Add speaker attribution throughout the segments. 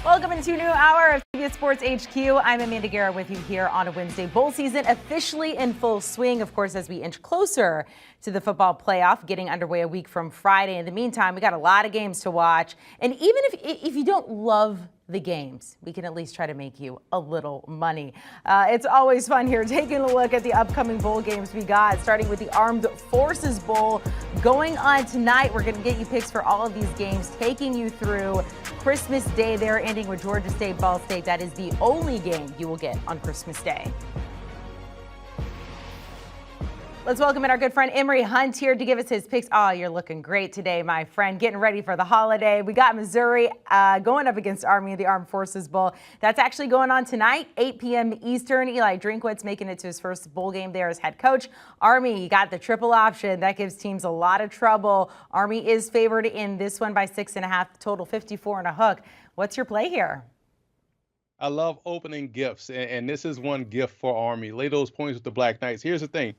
Speaker 1: Welcome into a new hour of CBS Sports HQ. I'm Amanda Guerra with you here on a Wednesday. Bowl season officially in full swing, of course, as we inch closer to the football playoff getting underway a week from Friday. In the meantime, we got a lot of games to watch. And even if you don't love the games, we can at least try to make you a little money. It's always fun here taking a look at the upcoming bowl games we got, starting with the Armed Forces Bowl going on tonight. We're going to get you picks for all of these games, taking you through Christmas Day there, ending with Georgia State, Ball State. That is the only game you will get on Christmas Day. Let's welcome in our good friend Emory Hunt here to give us his picks. Oh, you're looking great today, my friend. Getting ready for the holiday. We got Missouri going up against Army in the Armed Forces Bowl. That's actually going on tonight, 8 p.m. Eastern. Eli Drinkwitz making it to his first bowl game there as head coach. Army, you got the triple option. That gives teams a lot of trouble. Army is favored in this one by 6.5, total 54 and a hook. What's your play here?
Speaker 2: I love opening gifts, and this is one gift for Army. Lay those points with the Black Knights. Here's the thing.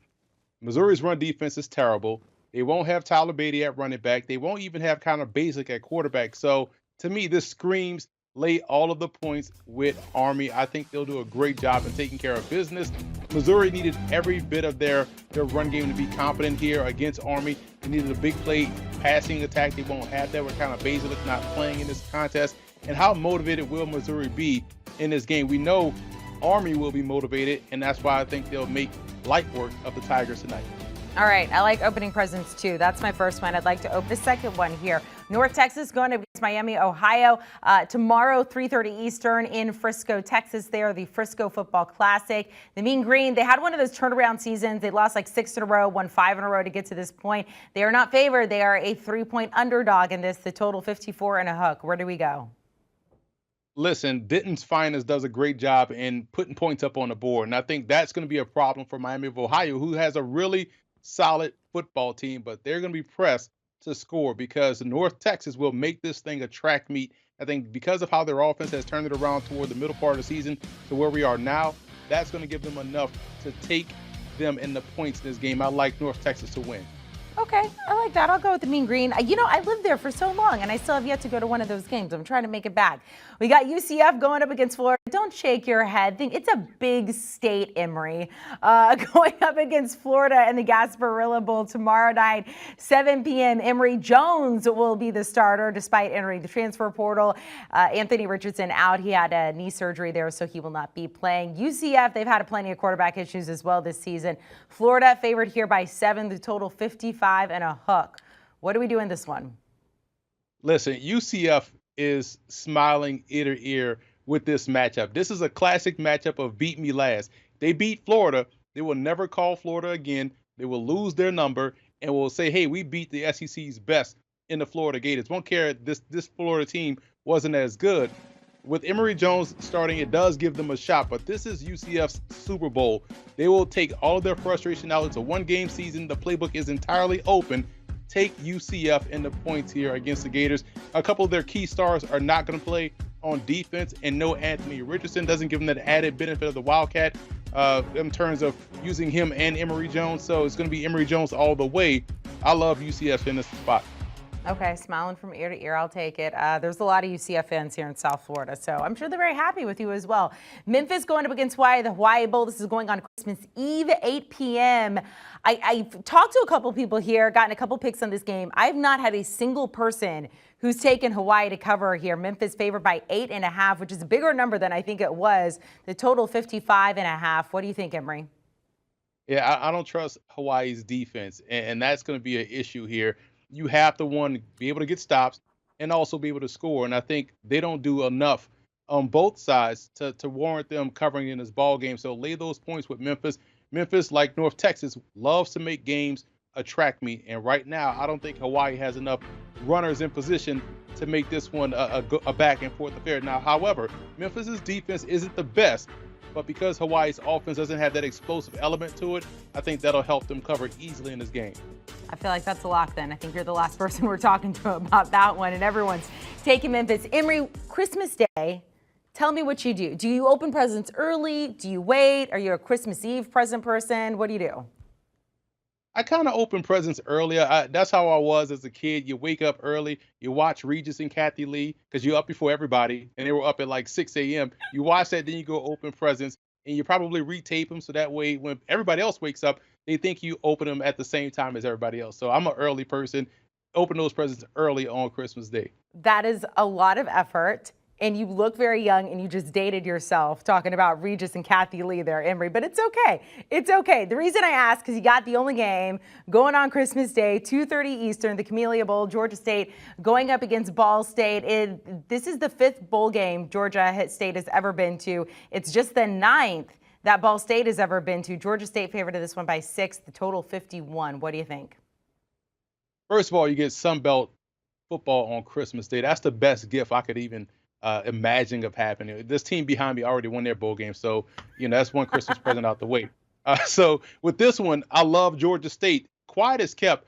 Speaker 2: Missouri's run defense is terrible. They won't have Tyler Beatty at running back. They won't even have Connor Basic at quarterback. So, to me, this screams lay all of the points with Army. I think they'll do a great job in taking care of business. Missouri needed every bit of their run game to be competent here against Army. They needed a big play passing attack. They won't have that with Connor Basic not playing in this contest. And how motivated will Missouri be in this game? We know Army will be motivated, and that's why I think they'll make light work of the Tigers tonight.
Speaker 1: All right, I like opening presents too. That's my first one. I'd like to open the second one here. North Texas going against Miami, Ohio. Tomorrow, 3:30 Eastern in Frisco, Texas. There, the Frisco Football Classic. The Mean Green, they had one of those turnaround seasons. They lost like 6 in a row, won 5 in a row to get to this point. They are not favored. They are a 3-point underdog in this. The total 54 and a hook. Where do we go?
Speaker 2: Listen, Denton's Finest does a great job in putting points up on the board, and I think that's going to be a problem for Miami of Ohio, who has a really solid football team, but they're going to be pressed to score because North Texas will make this thing a track meet. I think because of how their offense has turned it around toward the middle part of the season to where we are now, that's going to give them enough to take them in the points in this game. I like North Texas to win.
Speaker 1: Okay, I like that. I'll go with the Mean Green. You know, I lived there for so long, and I still have yet to go to one of those games. I'm trying to make it back. We got UCF going up against Florida. Don't shake your head. It's a big state, Emory. Going up against Florida and the Gasparilla Bowl tomorrow night, 7 p.m. Emory Jones will be the starter despite entering the transfer portal. Anthony Richardson out. He had a knee surgery there, so he will not be playing. UCF, they've had plenty of quarterback issues as well this season. Florida favored here by 7, the total 55 and a hook. What do we do in this one?
Speaker 2: Listen, UCF is smiling ear to ear with this matchup. This is a classic matchup of beat me last. They beat Florida. They will never call Florida again. They will lose their number and will say, hey, we beat the SEC's best in the Florida Gators. Won't care this Florida team wasn't as good. With Emory Jones starting, it does give them a shot, but this is UCF's Super Bowl. They will take all of their frustration out. It's a one-game season. The playbook is entirely open. Take UCF in the points here against the Gators. A couple of their key stars are not going to play on defense, and no Anthony Richardson doesn't give them that added benefit of the Wildcat in terms of using him and Emory Jones. So it's going to be Emory Jones all the way. I love UCF in this spot.
Speaker 1: Okay, smiling from ear to ear, I'll take it. There's a lot of UCF fans here in South Florida, so I'm sure they're very happy with you as well. Memphis going up against Hawaii, the Hawaii Bowl. This is going on Christmas Eve, 8 p.m. I've talked to a couple people here, gotten a couple picks on this game. I've not had a single person who's taken Hawaii to cover here. Memphis favored by 8.5, which is a bigger number than I think it was. The total 55.5. What do you think, Emory?
Speaker 2: Yeah, I don't trust Hawaii's defense, and that's going to be an issue here. You have to, one, be able to get stops and also be able to score. And I think they don't do enough on both sides to warrant them covering in this ball game. So lay those points with Memphis. Memphis, like North Texas, loves to make games a track meet. And right now, I don't think Hawaii has enough runners in position to make this one a back and forth affair. Now, however, Memphis's defense isn't the best. But because Hawaii's offense doesn't have that explosive element to it, I think that'll help them cover easily in this game.
Speaker 1: I feel like that's a lock then. I think you're the last person we're talking to about that one, and everyone's taking Memphis. Emory, Christmas Day, tell me what you do. Do you open presents early? Do you wait? Are you a Christmas Eve present person? What do you do?
Speaker 2: I kind of open presents earlier. That's how I was as a kid. You wake up early, you watch Regis and Kathy Lee because you're up before everybody, and they were up at like 6 a.m. You watch that, then you go open presents, and you probably retape them so that way when everybody else wakes up, they think you open them at the same time as everybody else. So I'm an early person. Open those presents early on Christmas Day.
Speaker 1: That is a lot of effort. And you look very young, and you just dated yourself talking about Regis and Kathy Lee there, Emory. But it's okay. It's okay. The reason I ask, because you got the only game going on Christmas Day, 2:30 Eastern, the Camellia Bowl, Georgia State going up against Ball State. This is the 5th bowl game Georgia State has ever been to. It's just the 9th that Ball State has ever been to. Georgia State favored in this one by 6, the total 51. What do you think?
Speaker 2: First of all, you get Sun Belt football on Christmas Day. That's the best gift I could even imagine of happening. This team behind me already won their bowl game, so that's one Christmas present out the way. So with this one, I love Georgia State. Quiet as kept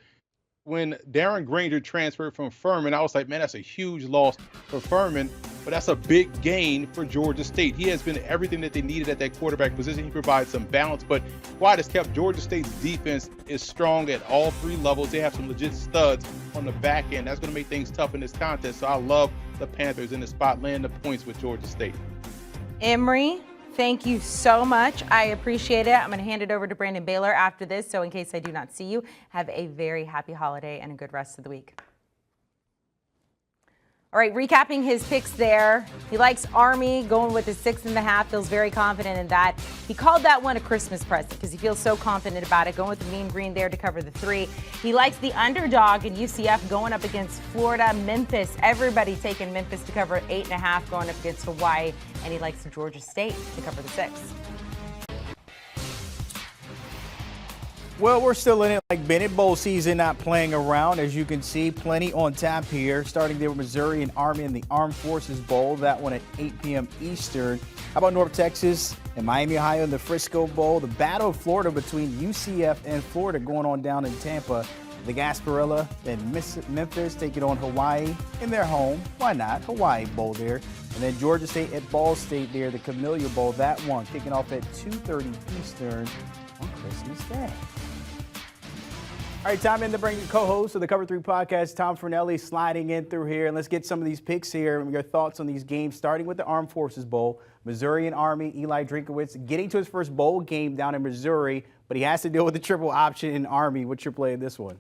Speaker 2: when Darren Granger transferred from Furman. I was like, man, that's a huge loss for Furman, but that's a big gain for Georgia State. He has been everything that they needed at that quarterback position. He provides some balance, but quiet as kept, Georgia State's defense is strong at all 3 levels. They have some legit studs on the back end. That's going to make things tough in this contest. So I love the Panthers in the spot, laying the points with Georgia State.
Speaker 1: Emory, thank you so much. I appreciate it. I'm going to hand it over to Brandon Baylor after this. So in case I do not see you, have a very happy holiday and a good rest of the week. All right, recapping his picks there. He likes Army, going with his 6.5, feels very confident in that. He called that one a Christmas present because he feels so confident about it, going with the Mean Green there to cover the 3. He likes the underdog in UCF going up against Florida. Memphis, everybody taking Memphis to cover 8.5, going up against Hawaii. And he likes the Georgia State to cover the 6.
Speaker 3: Well, we're still in it like Bennett. Bowl season, not playing around. As you can see, plenty on tap here. Starting there with Missouri and Army in the Armed Forces Bowl. That one at 8 p.m. Eastern. How about North Texas and Miami, Ohio in the Frisco Bowl? The Battle of Florida between UCF and Florida going on down in Tampa. The Gasparilla and Memphis taking on Hawaii in their home. Why not? Hawaii Bowl there. And then Georgia State at Ball State there, the Camellia Bowl. That one kicking off at 2:30 Eastern on Christmas Day. All right, time in to bring the co-host of the Cover 3 podcast, Tom Fornelli, sliding in through here. And let's get some of these picks here and your thoughts on these games, starting with the Armed Forces Bowl. Missouri and Army, Eli Drinkowitz getting to his first bowl game down in Missouri, but he has to deal with the triple option in Army. What's your play in this one?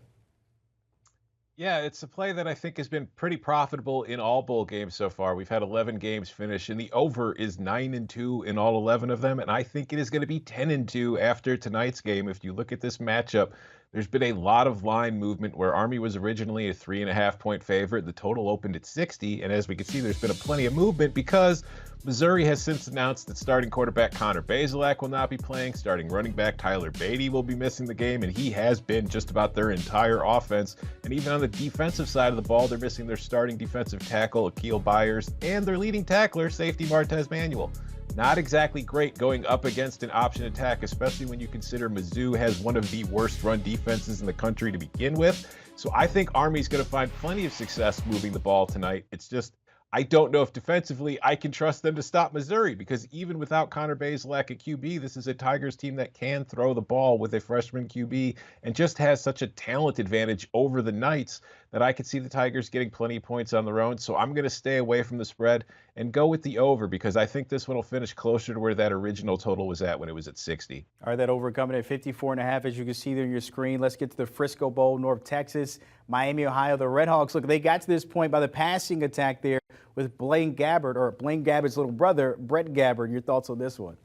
Speaker 4: Yeah, it's a play that I think has been pretty profitable in all bowl games so far. We've had 11 games finish, and the over is 9-2 in all 11 of them, and I think it is going to be 10-2 after tonight's game. If you look at this matchup, there's been a lot of line movement where Army was originally a 3.5-point favorite. The total opened at 60, and as we can see, there's been plenty of movement because Missouri has since announced that starting quarterback Connor Bazelak will not be playing. Starting running back Tyler Beatty will be missing the game, and he has been just about their entire offense. And even on the defensive side of the ball, they're missing their starting defensive tackle, Akil Byers, and their leading tackler, safety Martez Manuel. Not exactly great going up against an option attack, especially when you consider Mizzou has one of the worst run defenses in the country to begin with. So I think Army's going to find plenty of success moving the ball tonight. It's just, I don't know if defensively I can trust them to stop Missouri, because even without Connor Bazelak at QB, this is a Tigers team that can throw the ball with a freshman QB and just has such a talent advantage over the Knights that I could see the Tigers getting plenty of points on their own. So I'm going to stay away from the spread and go with the over, because I think this one will finish closer to where that original total was at when it was at 60.
Speaker 3: All right, that over coming at 54.5, as you can see there on your screen. Let's get to the Frisco Bowl, North Texas, Miami, Ohio. The Redhawks, look, they got to this point by the passing attack there with Blaine Gabbert, or Blaine Gabbert's little brother, Brett Gabbert. Your thoughts on this one?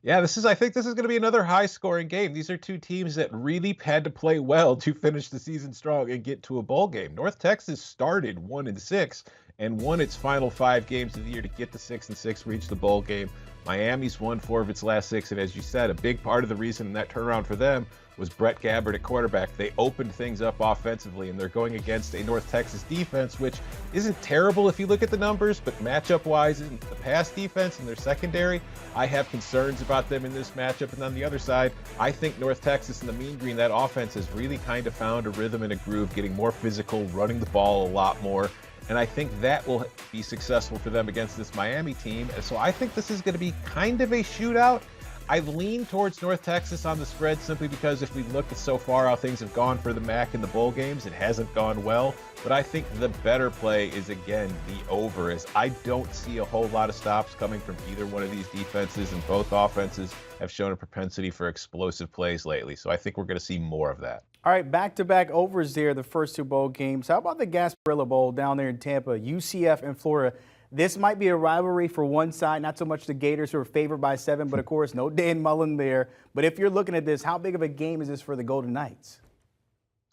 Speaker 4: Yeah, I think this is going to be another high-scoring game. These are two teams that really had to play well to finish the season strong and get to a bowl game. North Texas started 1-6 and won its final 5 games of the year to get to 6-6, reach the bowl game. Miami's won 4 of its last 6, and as you said, a big part of the reason in that turnaround for them was Brett Gabbert at quarterback. They opened things up offensively, and they're going against a North Texas defense, which isn't terrible if you look at the numbers, but matchup-wise in the pass defense and their secondary, I have concerns about them in this matchup. And on the other side, I think North Texas and the Mean Green, that offense has really kind of found a rhythm and a groove, getting more physical, running the ball a lot more. And I think that will be successful for them against this Miami team. And so I think this is going to be kind of a shootout. I lean towards North Texas on the spread simply because if we look at so far how things have gone for the MAC in the bowl games, it hasn't gone well. But I think the better play is, again, the over, as I don't see a whole lot of stops coming from either one of these defenses, and both offenses have shown a propensity for explosive plays lately. So I think we're going to see more of that.
Speaker 3: All right, back-to-back overs there, the first two bowl games. How about the Gasparilla Bowl down there in Tampa, UCF and Florida? This might be a rivalry for one side, not so much the Gators who are favored by 7, but of course, no Dan Mullen there. But if you're looking at this, how big of a game is this for the Golden Knights?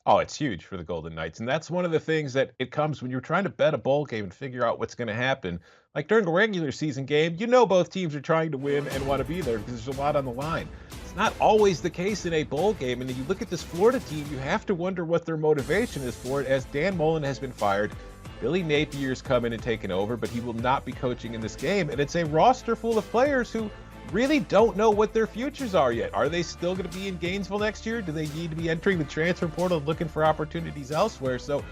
Speaker 4: Oh, it's huge for the Golden Knights. And that's one of the things that it comes when you're trying to bet a bowl game and figure out what's going to happen. Like during a regular season game, you know both teams are trying to win and want to be there because there's a lot on the line. It's not always the case in a bowl game. And if you look at this Florida team, you have to wonder what their motivation is for it, as Dan Mullen has been fired. Billy Napier's come in and taken over, but he will not be coaching in this game. And it's a roster full of players who really don't know what their futures are yet. Are they still going to be in Gainesville next year? Do they need to be entering the transfer portal looking for opportunities elsewhere? So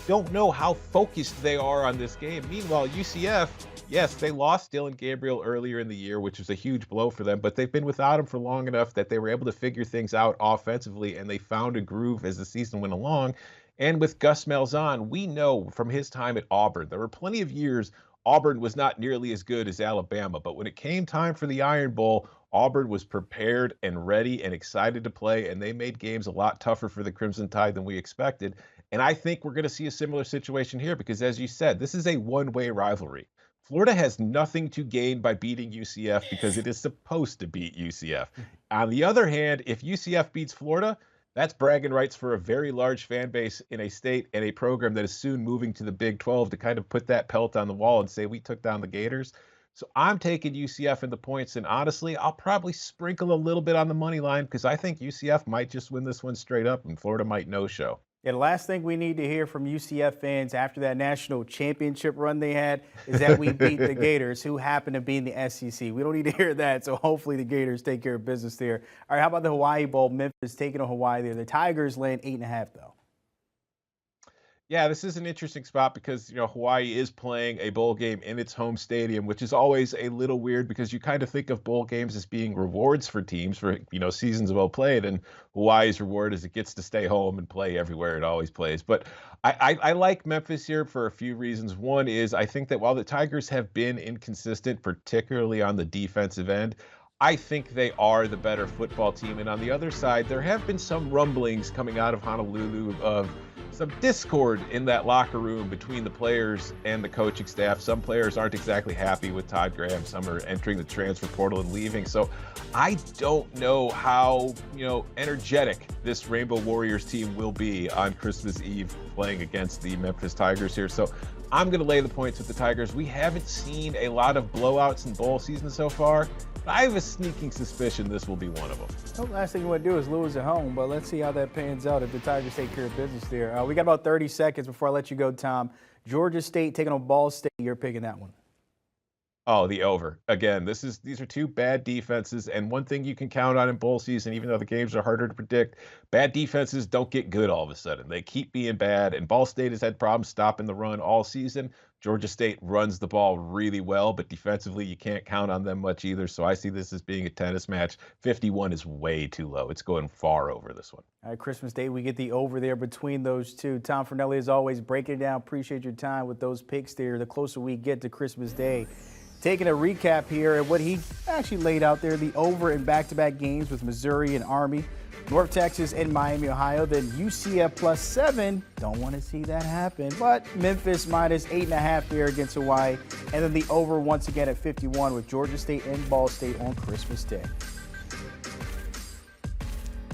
Speaker 4: don't know how focused they are on this game. Meanwhile, UCF, yes, they lost Dylan Gabriel earlier in the year, which was a huge blow for them, but they've been without him for long enough that they were able to figure things out offensively, and they found a groove as the season went along. And with Gus Malzahn, we know from his time at Auburn, there were plenty of years Auburn was not nearly as good as Alabama, but when it came time for the Iron Bowl, Auburn was prepared and ready and excited to play, and they made games a lot tougher for the Crimson Tide than we expected. And I think we're going to see a similar situation here because, as you said, this is a one-way rivalry. Florida has nothing to gain by beating UCF because it is supposed to beat UCF. On the other hand, if UCF beats Florida, that's bragging rights for a very large fan base in a state and a program that is soon moving to the Big 12 to kind of put that pelt on the wall and say, we took down the Gators. So I'm taking UCF in the points, and honestly, I'll probably sprinkle a little bit on the money line because I think UCF might just win this one straight up and Florida might no-show.
Speaker 3: Yeah, the last thing we need to hear from UCF fans after that national championship run they had is that we beat the Gators, who happen to be in the SEC. We don't need to hear that, so hopefully the Gators take care of business there. All right, how about the Hawaii Bowl? Memphis taking on Hawaii there. The Tigers laying 8.5, though.
Speaker 4: Yeah, this is an interesting spot because, Hawaii is playing a bowl game in its home stadium, which is always a little weird because you kind of think of bowl games as being rewards for teams for, seasons well played. And Hawaii's reward is it gets to stay home and play everywhere it always plays. But I like Memphis here for a few reasons. One is I think that while the Tigers have been inconsistent, particularly on the defensive end, I think they are the better football team. And on the other side, there have been some rumblings coming out of Honolulu of some discord in that locker room between the players and the coaching staff. Some players aren't exactly happy with Todd Graham. Some are entering the transfer portal and leaving. So I don't know how, energetic this Rainbow Warriors team will be on Christmas Eve playing against the Memphis Tigers here. So I'm going to lay the points with the Tigers. We haven't seen a lot of blowouts in bowl season so far. I have a sneaking suspicion this will be one of them.
Speaker 3: The last thing you want to do is lose at home, but let's see how that pans out if the Tigers take care of business there. We got about 30 seconds before I let you go, Tom. Georgia State taking on Ball State. You're picking that one.
Speaker 4: Oh, the over. Again, these are two bad defenses, and one thing you can count on in bowl season, even though the games are harder to predict, bad defenses don't get good all of a sudden. They keep being bad, and Ball State has had problems stopping the run all season. Georgia State runs the ball really well, but defensively you can't count on them much either, so I see this as being a tennis match. 51 is way too low. It's going far over this one.
Speaker 3: All right, Christmas Day, we get the over there between those two. Tom Fornelli, as always, breaking it down. Appreciate your time with those picks there. The closer we get to Christmas Day, taking a recap here at what he actually laid out there, the over in back-to-back games with Missouri and Army, North Texas and Miami, Ohio, then UCF +7. Don't want to see that happen. But Memphis -8.5 there against Hawaii. And then the over once again at 51 with Georgia State and Ball State on Christmas Day.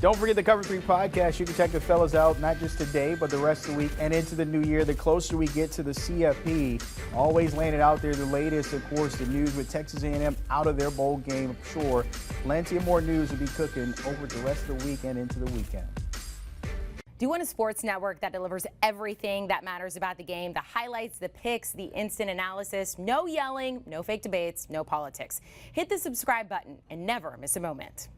Speaker 3: Don't forget the Cover 3 podcast. You can check the fellas out, not just today, but the rest of the week and into the new year. The closer we get to the CFP, always laying it out there. The latest, of course, the news with Texas A&M out of their bowl game. I'm sure plenty of more news will be cooking over the rest of the week and into the weekend.
Speaker 1: Do you want a sports network that delivers everything that matters about the game? The highlights, the picks, the instant analysis, no yelling, no fake debates, no politics. Hit the subscribe button and never miss a moment.